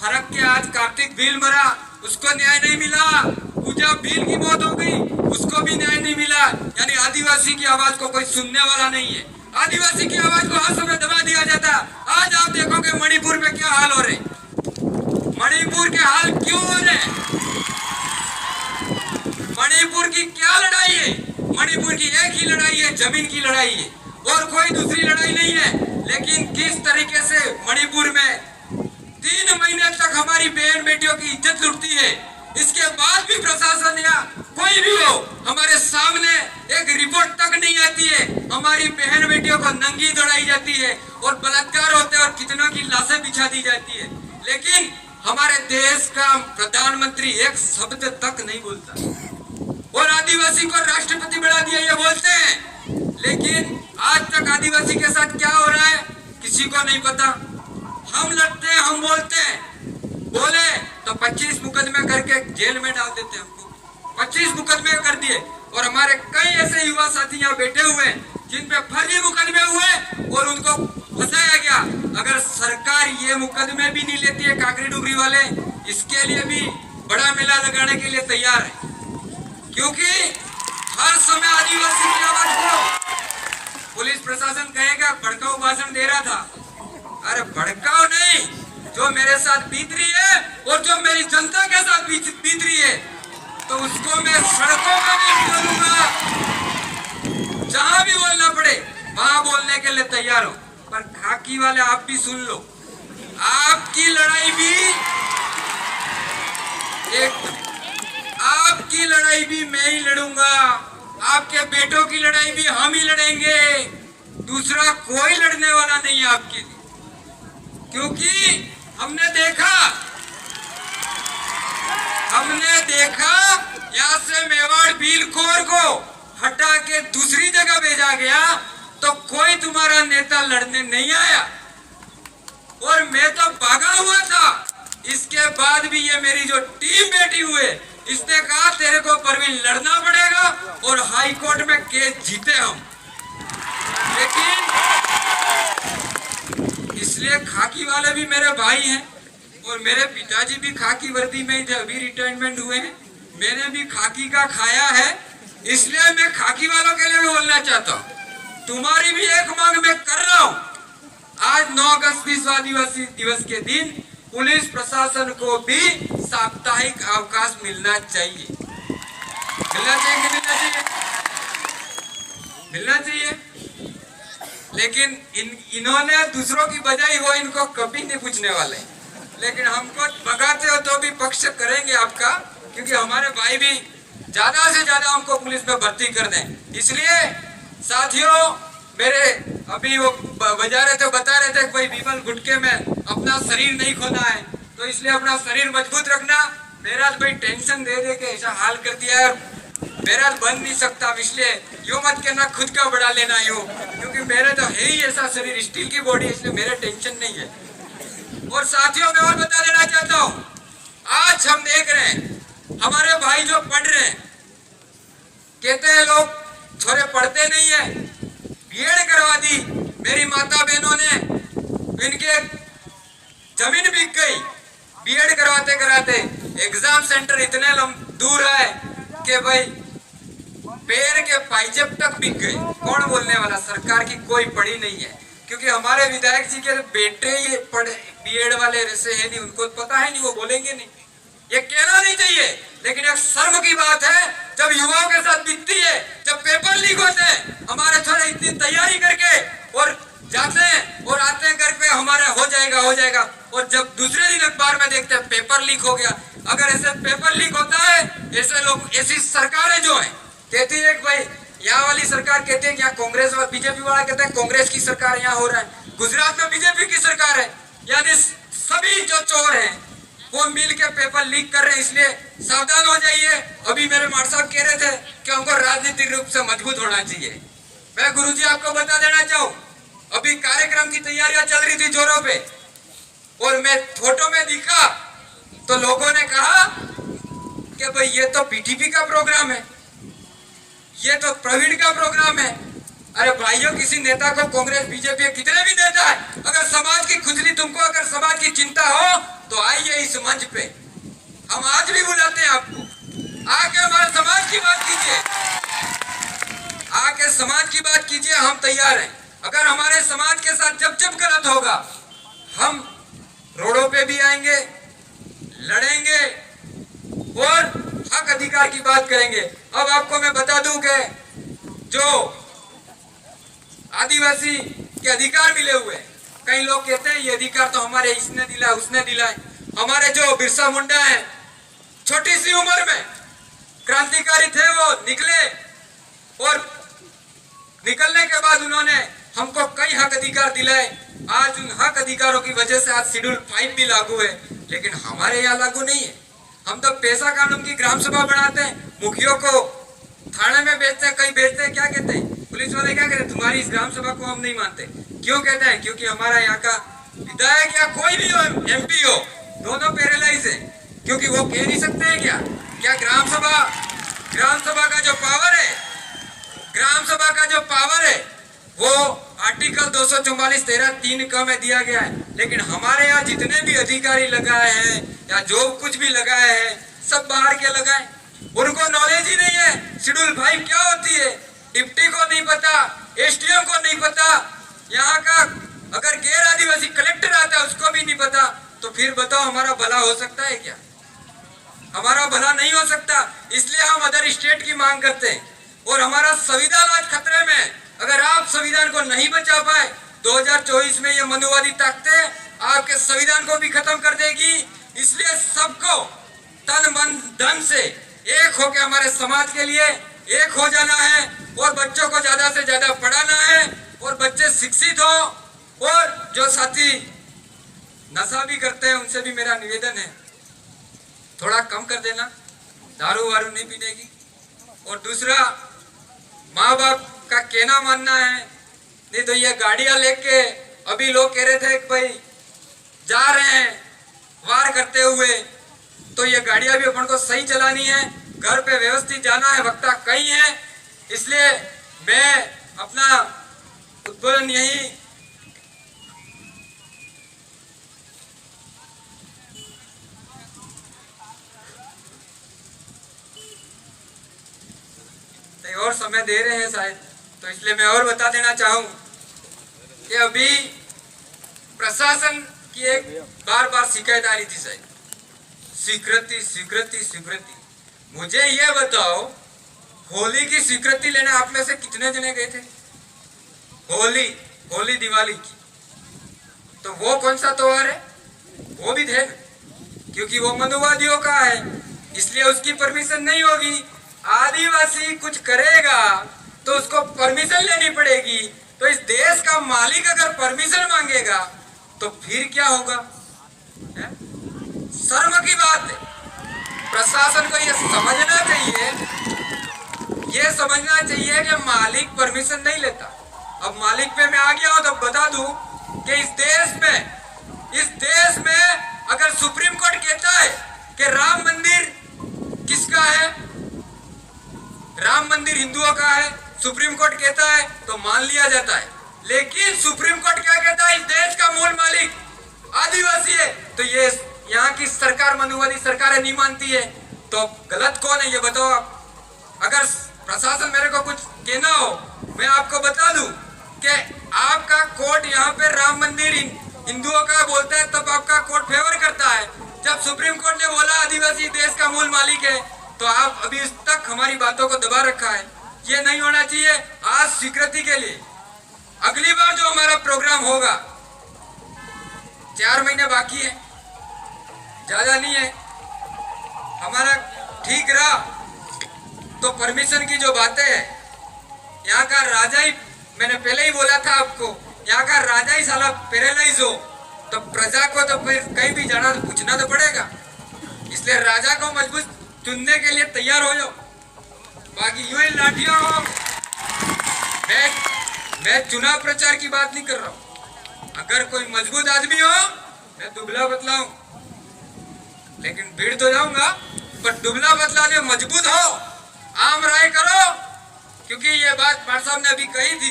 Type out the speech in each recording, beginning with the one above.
फर्क के आज कार्तिक भील मरा, उसको न्याय नहीं मिला। पूजा भील की मौत हो गई, उसको भी न्याय नहीं मिला। यानी आदिवासी की आवाज को कोई सुनने वाला नहीं है। आदिवासी की आवाज को हर समय दबा दिया जाता। आज आप देखोगे मणिपुर में क्या हाल हो रहे, मणिपुर के हाल क्यों हो रहे, मणिपुर की क्या लड़ाई है? मणिपुर की एक ही लड़ाई है, जमीन की लड़ाई है, और कोई दूसरी लड़ाई नहीं है। लेकिन किस तरीके से मणिपुर में 3 महीने तक हमारी बहन बेटियों की इज्जत लुटती है, इसके बाद भी प्रशासन या कोई भी हो हमारे सामने एक रिपोर्ट तक नहीं आती है। हमारी बहन बेटियों को नंगी दौड़ाई जाती है और बलात्कार होते हैं और कितनों की लाशें बिछा दी जाती है। लेकिन हमारे देश का प्रधानमंत्री एक शब्द तक नहीं बोलता और आदिवासी को राष्ट्रपति बढ़ा दिया ये बोलते हैं। लेकिन आज तक आदिवासी के साथ क्या हो रहा है किसी को नहीं पता। हम लड़ते हैं, हम बोलते हैं, बोले तो 25 मुकदमे करके जेल में डाल देते हैं। हमको 25 मुकदमे कर दिए और हमारे कई ऐसे युवा साथी यहाँ बैठे हुए हैं जिन पे फर्जी मुकदमे हुए और उनको फंसाया गया। अगर सरकार ये मुकदमे भी नहीं लेती है, काकरी डुगरी वाले इसके लिए भी बड़ा मेला लगाने के लिए तैयार है, क्योंकि हर समय आदिवासी की आवाज को पुलिस प्रशासन कहेगा भड़काऊ भाषण दे रहा था। अरे भड़काऊ नहीं, जो मेरे साथ बीत रही है और जो मेरी जनता के साथ बीत रही है तो उसको मैं सड़कों पर भी बोलूंगा, जहां भी बोलना पड़े वहां बोलने के लिए तैयार हो। पर खाकी वाले आप भी सुन लो, आपकी लड़ाई भी आपकी लड़ाई भी मैं ही लड़ूंगा, आपके बेटों की लड़ाई भी हम ही लड़ेंगे, दूसरा कोई लड़ने वाला नहीं है आपके लिए। क्योंकि हमने देखा यहाँ से मेवाड़ भीलखोर को हटा के दूसरी जगह भेजा गया तो कोई तुम्हारा नेता लड़ने नहीं आया और मैं तो भागा हुआ था। इसके बाद भी ये मेरी जो टीम बैठी हुई है इसने कहा तेरे को परवीन लड़ना पड़ेगा और हाई कोर्ट में केस जीते हम। लेकिन इसलिए खाकी वाले भी मेरे भाई हैं और मेरे पिताजी भी खाकी वर्दी में थे, अभी रिटायरमेंट हुए हैं। मैंने भी खाकी का खाया है, इसलिए मैं खाकी वालों के लिए भी बोलना चाहता हूँ। तुम्हारी भी एक मांग मैं कर रहा हूँ। आज 9 अगस्त विश्व आदिवासी दिवस के दिन पुलिस प्रशासन को भी साप्ताहिक अवकाश मिलना चाहिए। मिलना चाहिए कि मिलना चाहिए? मिलना चाहिए। लेकिन इन्होंने दूसरों की बजाई वो इनको कभी नहीं पूछने वाले। लेकिन हमको भगाते हो तो भी पक्ष करेंगे आपका, क्योंकि हमारे भाई भी ज्यादा से ज्यादा हमको पुलिस में भर्ती कर दें। इसलिए साथियों, मेरे अभी वो बजा रहे थे, बता रहे थे भाई विमल गुटके में अपना शरीर नहीं खोना है, तो इसलिए अपना शरीर मजबूत रखना। मेरा भाई टेंशन दे दे के ऐसा हाल कर दिया है, मेरा बन नहीं सकता। इसलिए यूं मत कहना खुद का बढ़ा लेना यूं, क्योंकि मेरे तो है ही ऐसा शरीर, स्टील की बॉडी, इसलिए मेरे टेंशन नहीं है। और साथियों, मैं और बता देना चाहता हूँ, आज हम देख रहे हैं हमारे भाई जो पढ़ रहे हैं, कहते हैं लोग छोरे पढ़ते नहीं है, बीएड करवा दी मेरी माता बहनों ने, इनके जमीन बिक गई बीएड करवाते कराते। एग्जाम सेंटर इतने दूर है कि भाई पैर के पाइजेब तक बिक गए। कौन बोलने वाला? सरकार की कोई पड़ी नहीं है, क्योंकि हमारे विधायक जी के बेटे ये पढ़े बीएड वाले ऐसे है नहीं, उनको पता है नहीं, वो बोलेंगे नहीं। ये कहना नहीं चाहिए, लेकिन एक शर्म की बात है जब युवाओं के साथ बीतती है, जब पेपर लीक होते हैं, हमारे थोड़े इतनी तैयारी करके और जाते हैं और आते हैं घर पे हमारा हो जाएगा, और जब दूसरे दिन अखबार में देखते हैं पेपर लीक हो गया। अगर ऐसे पेपर लीक होता है, ऐसे लोग, ऐसी सरकारें जो है कहती है कि भाई यहाँ वाली सरकार कहती है कि यहाँ कांग्रेस और बीजेपी वाला कहते हैं कांग्रेस की सरकार यहाँ हो रहा है, गुजरात में बीजेपी की सरकार है, यानी सभी जो चोर हैं वो मिल के पेपर लीक कर रहे हैं। इसलिए सावधान हो जाइए। अभी मेरे मार साहब कह रहे थे कि हमको राजनीतिक रूप से मजबूत होना चाहिए। मैं गुरुजी आपको बता देना चाहूँ, अभी कार्यक्रम की तैयारियां चल रही थी जोरों पे, और मैं फोटो में दिखा तो लोगों ने कहा कि भाई ये तो पीटीपी का प्रोग्राम है, ये तो प्रवीण का प्रोग्राम है। अरे भाइयों, किसी नेता को कांग्रेस बीजेपी कितने भी नेता है, अगर समाज की खुजली, तुमको अगर समाज की चिंता हो तो आइए मंच पे। हम आज भी बुलाते हैं आपको, आके हमारे समाज की बात कीजिए, आके समाज की बात कीजिए। हम तैयार हैं। अगर हमारे समाज के साथ जब जब गलत होगा, हम रोडों पे भी आएंगे, लड़ेंगे और हक अधिकार की बात करेंगे। अब आपको मैं बता दूं कि जो आदिवासी के अधिकार मिले हुए, कई लोग कहते हैं ये अधिकार तो हमारे इसने दिला उसने दिला है। हमारे जो बिरसा मुंडा है, छोटी सी उम्र में क्रांतिकारी थे, वो निकले और निकलने के बाद उन्होंने हमको कई हक अधिकार दिलाए। आज उन हक अधिकारों की वजह से आज शेड्यूल 5 भी लागू है, लेकिन हमारे यहाँ लागू नहीं है। हम तो पैसा कानून की ग्राम सभा बनाते हैं, मुखियों को थाने में बेचते हैं, कहीं बेचते हैं। क्या कहते हैं पुलिस वाले, क्या कहते हैं, तुम्हारी इस ग्राम सभा को हम नहीं मानते। क्यों कहते हैं? क्योंकि हमारा यहाँ का विधायक या कोई भी हो, MP हो, दोनों पैरालाइज है। क्योंकि वो कह नहीं सकते हैं क्या ग्राम सभा का जो पावर है, ग्राम सभा का जो पावर है वो आर्टिकल 244 13(3) का में दिया गया है। लेकिन हमारे यहाँ जितने भी अधिकारी लगाए हैं या जो कुछ भी लगाए हैं, सब बाहर के लगाए। उनको नॉलेज ही नहीं है शेड्यूल 5 क्या होती है। डिप्टी को नहीं पता, SDM को नहीं पता, यहाँ का अगर गैर आदिवासी कलेक्टर आता है उसको भी नहीं पता। तो फिर बताओ हमारा भला हो सकता है क्या? हमारा भला नहीं हो सकता। इसलिए हम अदर स्टेट की मांग करते हैं। और हमारा संविधान आज खतरे में। अगर आप संविधान को नहीं बचा पाए, 2024 में ये मनुवादी ताकतें आपके संविधान को भी खत्म कर देगी। इसलिए सबको तन मन धन से एक होकर हमारे समाज के लिए एक हो जाना है और बच्चों को ज्यादा से ज्यादा पढ़ाना है और बच्चे शिक्षित हो। और जो साथी नशा भी करते हैं उनसे भी मेरा निवेदन है, थोड़ा कम कर देना, दारू वारू नहीं पीने की। और दूसरा, माँ बाप का कहना मानना है। नहीं तो ये गाड़ियां लेके अभी लोग कह रहे थे कि भाई जा रहे हैं वार करते हुए, तो ये गाड़ियां भी अपन को सही चलानी है, घर पे व्यवस्थित जाना है, वक्ता कई है। इसलिए मैं अपना उद्बोधन यही और समय दे रहे हैं शायद, तो इसलिए मैं और बता देना चाहूं कि अभी प्रशासन की एक बार शिकायत आ रही थी शायद, स्वीकृति। मुझे ये बताओ, होली की स्वीकृति लेने आप में से कितने जने गए थे? होली दिवाली की, तो वो कौन सा त्योहार है? वो भी थे, क्योंकि वो मनुवादियों का है, इसलिए उसकी परमिशन नहीं होगी। आदिवासी कुछ करेगा तो उसको परमिशन लेनी पड़ेगी। तो इस देश का मालिक अगर परमिशन मांगेगा तो फिर क्या होगा? शर्म की बात है। प्रशासन को ये समझना चाहिए कि मालिक परमिशन नहीं लेता। अब मालिक पे मैं आ गया हूं तो बता दूं कि इस देश में अगर सुप्रीम कोर्ट कहता है कि राम मंदिर किसका है, राम मंदिर हिंदुओं का है, सुप्रीम कोर्ट कहता है तो मान लिया जाता है। लेकिन सुप्रीम कोर्ट क्या कहता है? इस देश का मूल मालिक आदिवासी है, तो ये यहाँ की सरकार मनुवादी सरकार नहीं मानती है। तो गलत कौन है ये बताओ आप। अगर प्रशासन मेरे को कुछ कहना हो, मैं आपको बता दूं कि आपका कोर्ट यहाँ पे राम मंदिर हिंदुओं का बोलता है, तब आपका कोर्ट फेवर करता है। जब सुप्रीम कोर्ट ने बोला आदिवासी देश का मूल मालिक है, तो आप अभी तक हमारी बातों को दबा रखा है। ये नहीं होना चाहिए। आज स्वीकृति के लिए अगली बार जो हमारा प्रोग्राम होगा, 4 महीने बाकी है, ज्यादा नहीं है, हमारा ठीक रहा तो परमिशन की जो बातें है, यहाँ का राजा ही, मैंने पहले ही बोला था आपको, यहाँ का राजा ही साला पैरालाइज हो तो प्रजा को तो फिर कहीं भी जाना तो पूछना तो पड़ेगा। इसलिए राजा को मजबूत चुनने के लिए तैयार हो जाओ, बाकी यूं ही लाठियां हो। मैं चुनाव प्रचार की बात नहीं कर रहा हूं। अगर कोई मजबूत आदमी हो, मैं दुबला पतला हूं, लेकिन भीड़ तो जाऊंगा, पर दुबला पतला जो मजबूत हो, आम राय करो। क्योंकि ये बात पार साहब ने अभी कही थी,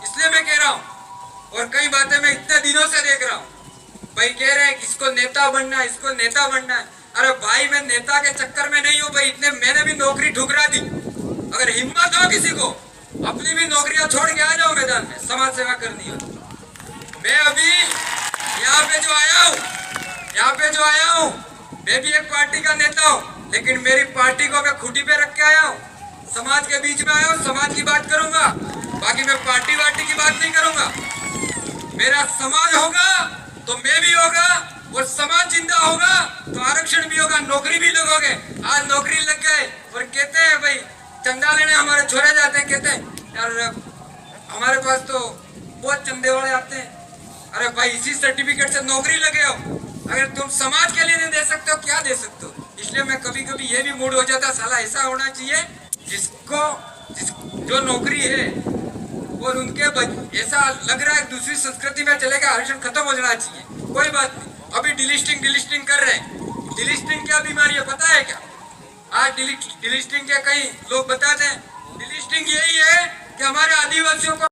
इसलिए मैं कह रहा हूं। और कई बातें मैं इतने दिनों से देख रहा हूं, भाई कह रहे हैं इसको नेता बनना है, इसको नेता बनना है। अरे भाई मैं नेता के चक्कर में नहीं हूँ भाई, इतने मैंने भी नौकरी ठुकरा दी। अगर हिम्मत हो किसी को अपनी भी नौकरियां छोड़ के आ जाओ मैदान में, समाज सेवा करनी हो। मैं अभी यहाँ पे जो आया हूँ मैं भी एक पार्टी का नेता हूँ, लेकिन मेरी पार्टी को मैं खुटी पे रख के आया हूँ। समाज के बीच में आया हूँ, समाज की बात करूंगा, बाकी मैं पार्टी वार्टी की बात नहीं करूंगा। मेरा समाज होगा तो मैं भी होगा, और समाज जिंदा होगा तो आरक्षण भी होगा, नौकरी भी लगोगे। आज नौकरी लग गए और कहते हैं भाई चंदा लेने हमारे छोड़े जाते हैं, कहते हैं यार हमारे पास तो बहुत चंदे वाले आते हैं। अरे भाई इसी सर्टिफिकेट से नौकरी लगे हो, अगर तुम समाज के लिए नहीं दे सकते हो क्या दे सकते हो। इसलिए मैं कभी कभी ये भी मूड हो जाता, साला ऐसा होना चाहिए जो नौकरी है और उनके ऐसा लग रहा है दूसरी संस्कृति में चलेगा, आरक्षण खत्म हो जाना चाहिए। कोई बात नहीं, अभी डिलिस्टिंग कर रहे हैं। डिलिस्टिंग क्या बीमारी है पता है क्या? आज डिलिस्टिंग के कई लोग बताते हैं, डिलिस्टिंग यही है कि हमारे आदिवासियों को